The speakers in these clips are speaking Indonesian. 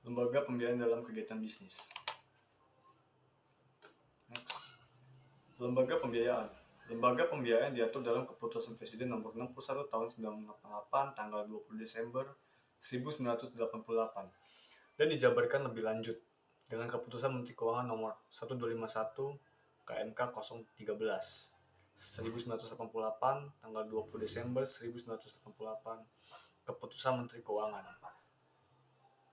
Lembaga pembiayaan dalam kegiatan bisnis. Next. Lembaga pembiayaan. Lembaga pembiayaan diatur dalam Keputusan Presiden Nomor 61 Tahun 1988 tanggal 20 Desember 1988 dan dijabarkan lebih lanjut dengan Keputusan Menteri Keuangan Nomor 1251 KMK 013 1988 tanggal 20 Desember 1988 Keputusan Menteri Keuangan.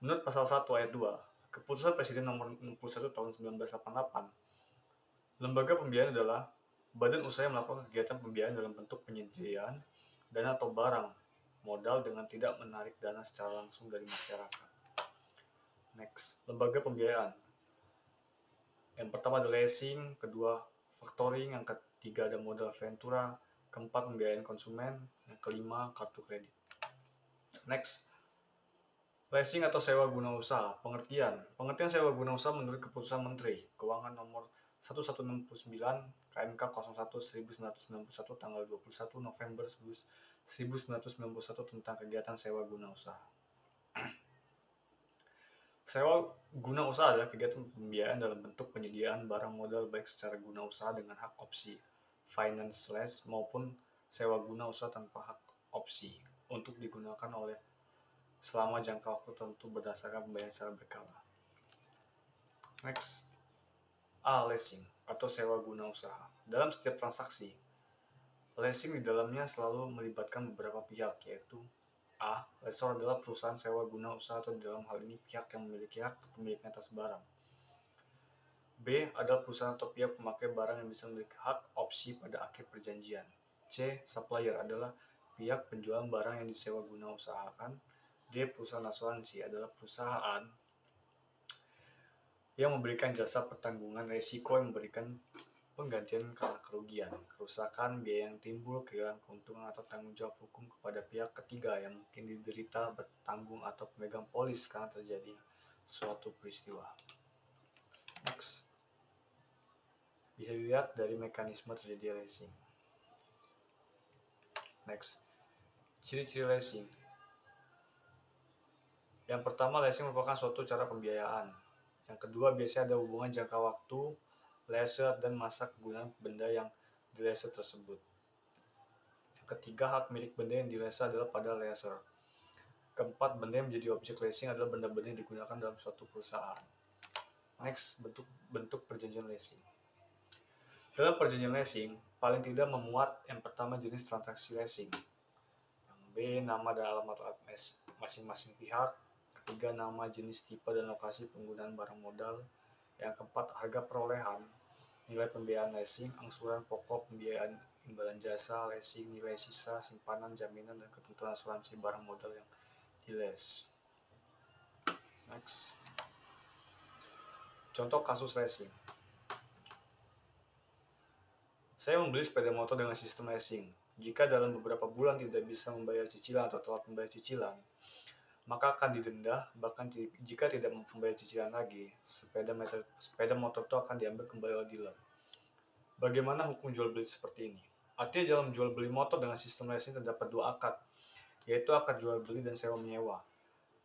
Menurut Pasal 1 Ayat 2 Keputusan Presiden Nomor 61 Tahun 1988, lembaga pembiayaan adalah badan usaha yang melakukan kegiatan pembiayaan dalam bentuk penyediaan dana atau barang modal dengan tidak menarik dana secara langsung dari masyarakat. Next, lembaga pembiayaan. Yang pertama ada leasing, kedua factoring, yang ketiga ada modal ventura, keempat pembiayaan konsumen, yang kelima kartu kredit. Next, leasing atau sewa guna usaha. Pengertian sewa guna usaha menurut Keputusan Menteri Keuangan Nomor 1169 KMK 01 1991 tanggal 21 November 1991 tentang kegiatan sewa guna usaha. Sewa guna usaha adalah kegiatan pembiayaan dalam bentuk penyediaan barang modal baik secara guna usaha dengan hak opsi finance lease maupun sewa guna usaha tanpa hak opsi untuk digunakan oleh selama jangka waktu tertentu berdasarkan pembayaran secara berkala. Next, leasing atau sewa guna usaha. Dalam setiap transaksi, leasing di dalamnya selalu melibatkan beberapa pihak, yaitu A. Lessor adalah perusahaan sewa guna usaha atau dalam hal ini pihak yang memiliki hak kepemilikan atas barang. B. Adalah perusahaan atau pihak pemakai barang yang bisa memiliki hak opsi pada akhir perjanjian. C. Supplier adalah pihak penjual barang yang disewa guna usahakan. D. Perusahaan asuransi adalah perusahaan yang memberikan jasa pertanggungan risiko yang memberikan penggantian karena kerugian, kerusakan, biaya yang timbul, kehilangan keuntungan atau tanggung jawab hukum kepada pihak ketiga yang mungkin diderita, bertanggung atau pemegang polis karena terjadi suatu peristiwa. Next. Bisa dilihat dari mekanisme terjadi leasing. Next. Ciri-ciri leasing. Yang pertama, leasing merupakan suatu cara pembiayaan. Yang kedua, biasanya ada hubungan jangka waktu, lease dan masa kegunaan benda yang dilese tersebut. Yang ketiga, hak milik benda yang dilese adalah pada leaser. Keempat, benda yang menjadi objek leasing adalah benda-benda yang digunakan dalam suatu perusahaan. Next, bentuk perjanjian leasing. Dalam perjanjian leasing, paling tidak memuat yang pertama jenis transaksi leasing. Yang B, nama dan alamat masing-masing pihak. Ketiga, nama, jenis, tipe, dan lokasi penggunaan barang modal. Yang keempat, harga perolehan, nilai pembiayaan leasing, angsuran pokok pembiayaan imbalan jasa, leasing, nilai sisa, simpanan, jaminan, dan ketentuan asuransi barang modal yang dilease. Next. Contoh kasus leasing. Saya membeli sepeda motor dengan sistem leasing. Jika dalam beberapa bulan tidak bisa membayar cicilan atau telat membayar cicilan, maka akan didenda. Bahkan jika tidak membayar cicilan lagi, sepeda motor itu akan diambil kembali oleh dealer. Bagaimana hukum jual beli seperti ini? Artinya dalam jual beli motor dengan sistem leasing terdapat dua akad, yaitu akad jual beli dan sewa menyewa.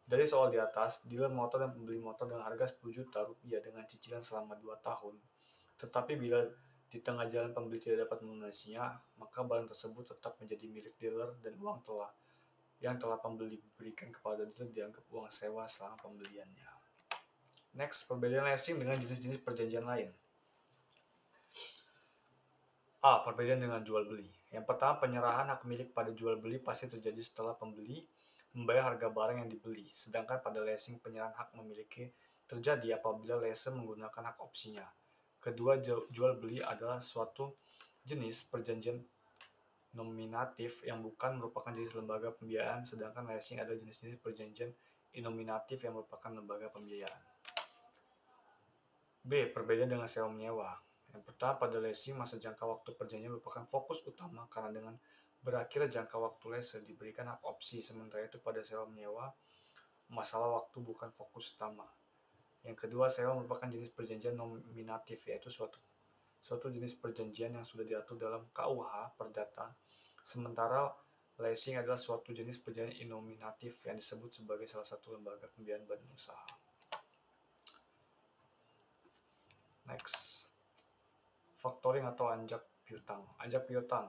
Dari soal di atas, dealer motor dan pembeli motor dengan harga 10 juta rupiah dengan cicilan selama 2 tahun. Tetapi bila di tengah jalan pembeli tidak dapat melunasinya, maka barang tersebut tetap menjadi milik dealer dan uang yang telah pembeli berikan kepada dealer dianggap uang sewa selama pembeliannya. Next, perbedaan leasing dengan jenis-jenis perjanjian lain. A. Perbedaan dengan jual beli. Yang pertama, penyerahan hak milik pada jual beli pasti terjadi setelah pembeli membayar harga barang yang dibeli. Sedangkan pada leasing, penyerahan hak memiliki terjadi apabila leaser menggunakan hak opsinya. Kedua, jual beli adalah suatu jenis perjanjian nominatif yang bukan merupakan jenis lembaga pembiayaan, sedangkan leasing adalah jenis-jenis perjanjian inominatif yang merupakan lembaga pembiayaan. B. Perbedaan dengan sewa menyewa. Yang pertama, pada leasing, masa jangka waktu perjanjian merupakan fokus utama karena dengan berakhir jangka waktu lease diberikan hak opsi, sementara itu pada sewa menyewa, masalah waktu bukan fokus utama. Yang kedua, sewa merupakan jenis perjanjian nominatif, yaitu suatu jenis perjanjian yang sudah diatur dalam KUH Perdata, sementara leasing adalah suatu jenis perjanjian inominatif yang disebut sebagai salah satu lembaga pembiayaan badan usaha. Next, factoring atau anjak piutang. Anjak piutang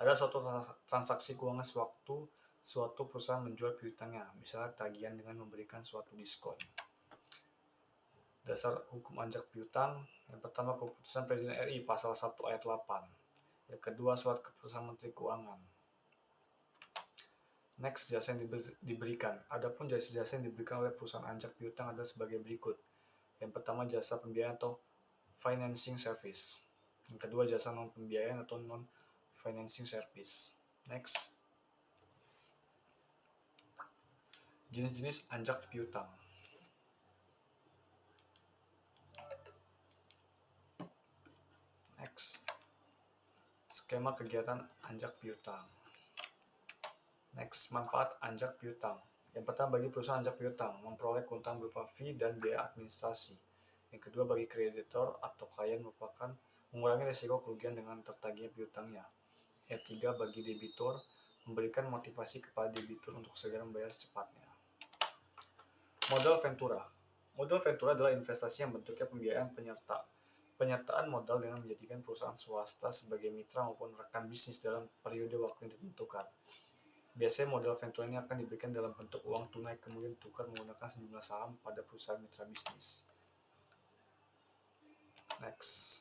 adalah suatu transaksi keuangan sewaktu suatu perusahaan menjual piutangnya, misalnya tagihan dengan memberikan suatu diskon. Dasar hukum anjak piutang, yang pertama keputusan Presiden RI pasal 1 ayat 8. Yang kedua surat keputusan Menteri Keuangan. Next, jasa yang diberikan. Adapun jasa-jasa yang diberikan oleh perusahaan anjak piutang adalah sebagai berikut. Yang pertama jasa pembiayaan atau financing service. Yang kedua jasa non pembiayaan atau non financing service. Next, jenis-jenis anjak piutang. Next, skema kegiatan anjak piutang. Next, manfaat anjak piutang. Yang pertama bagi perusahaan anjak piutang memperoleh keuntungan berupa fee dan biaya administrasi. Yang kedua bagi kreditor atau klien merupakan mengurangi risiko kerugian dengan tertagihnya piutangnya. Yang ketiga bagi debitur memberikan motivasi kepada debitur untuk segera membayar secepatnya. Modal ventura. Modal ventura adalah investasi yang bentuknya pembiayaan penyertaan modal dengan menjadikan perusahaan swasta sebagai mitra maupun rekan bisnis dalam periode waktu yang ditentukan. Biasanya modal ventura ini akan diberikan dalam bentuk uang tunai kemudian ditukar menggunakan sejumlah saham pada perusahaan mitra bisnis. Next,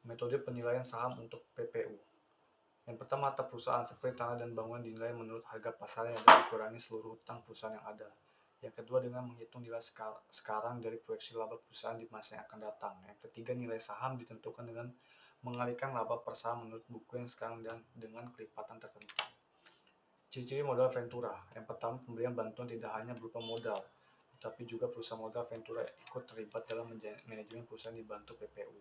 metode penilaian saham untuk PPU. Yang pertama, harta perusahaan seperti tanah dan bangunan dinilai menurut harga pasarnya dan dikurangi seluruh hutang perusahaan yang ada. Yang kedua, dengan menghitung nilai sekarang dari proyeksi laba perusahaan di masa yang akan datang. Yang ketiga, nilai saham ditentukan dengan mengalihkan laba per saham menurut buku yang sekarang dan dengan kelipatan tertentu. Ciri-ciri modal ventura. Yang pertama, pemberian bantuan tidak hanya berupa modal, tetapi juga perusahaan modal ventura ikut terlibat dalam manajemen perusahaan dibantu PPU.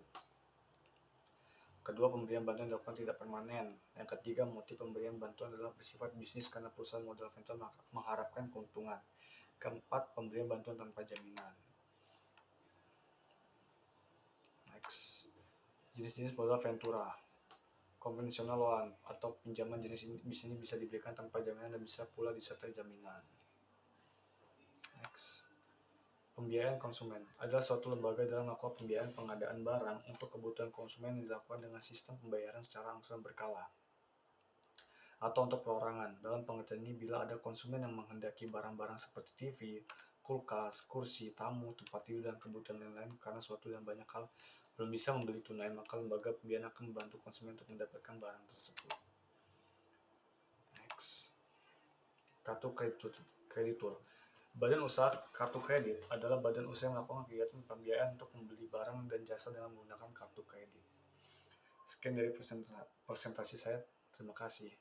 Kedua, pemberian bantuan dilakukan tidak permanen. Yang ketiga, motif pemberian bantuan adalah bersifat bisnis karena perusahaan modal ventura mengharapkan keuntungan. Keempat, pemberian bantuan tanpa jaminan. Next, jenis-jenis modal ventura. Konvensional loan atau pinjaman jenis ini bisa diberikan tanpa jaminan dan bisa pula disertai jaminan. Next, pembiayaan konsumen adalah suatu lembaga dalam melakukan pembiayaan pengadaan barang untuk kebutuhan konsumen yang dilakukan dengan sistem pembayaran secara langsung berkala atau untuk perorangan. Dalam pengertian ini, bila ada konsumen yang menghendaki barang-barang seperti TV, kulkas, kursi, tamu, tempat tidur, dan kebutuhan lain-lain karena suatu dan banyak hal belum bisa membeli tunai, maka lembaga pembiayaan akan membantu konsumen untuk mendapatkan barang tersebut. Next, kartu kreditur. Badan usaha kartu kredit adalah badan usaha yang melakukan kegiatan pembiayaan untuk membeli barang dan jasa dengan menggunakan kartu kredit. Sekian dari presentasi saya. Terima kasih.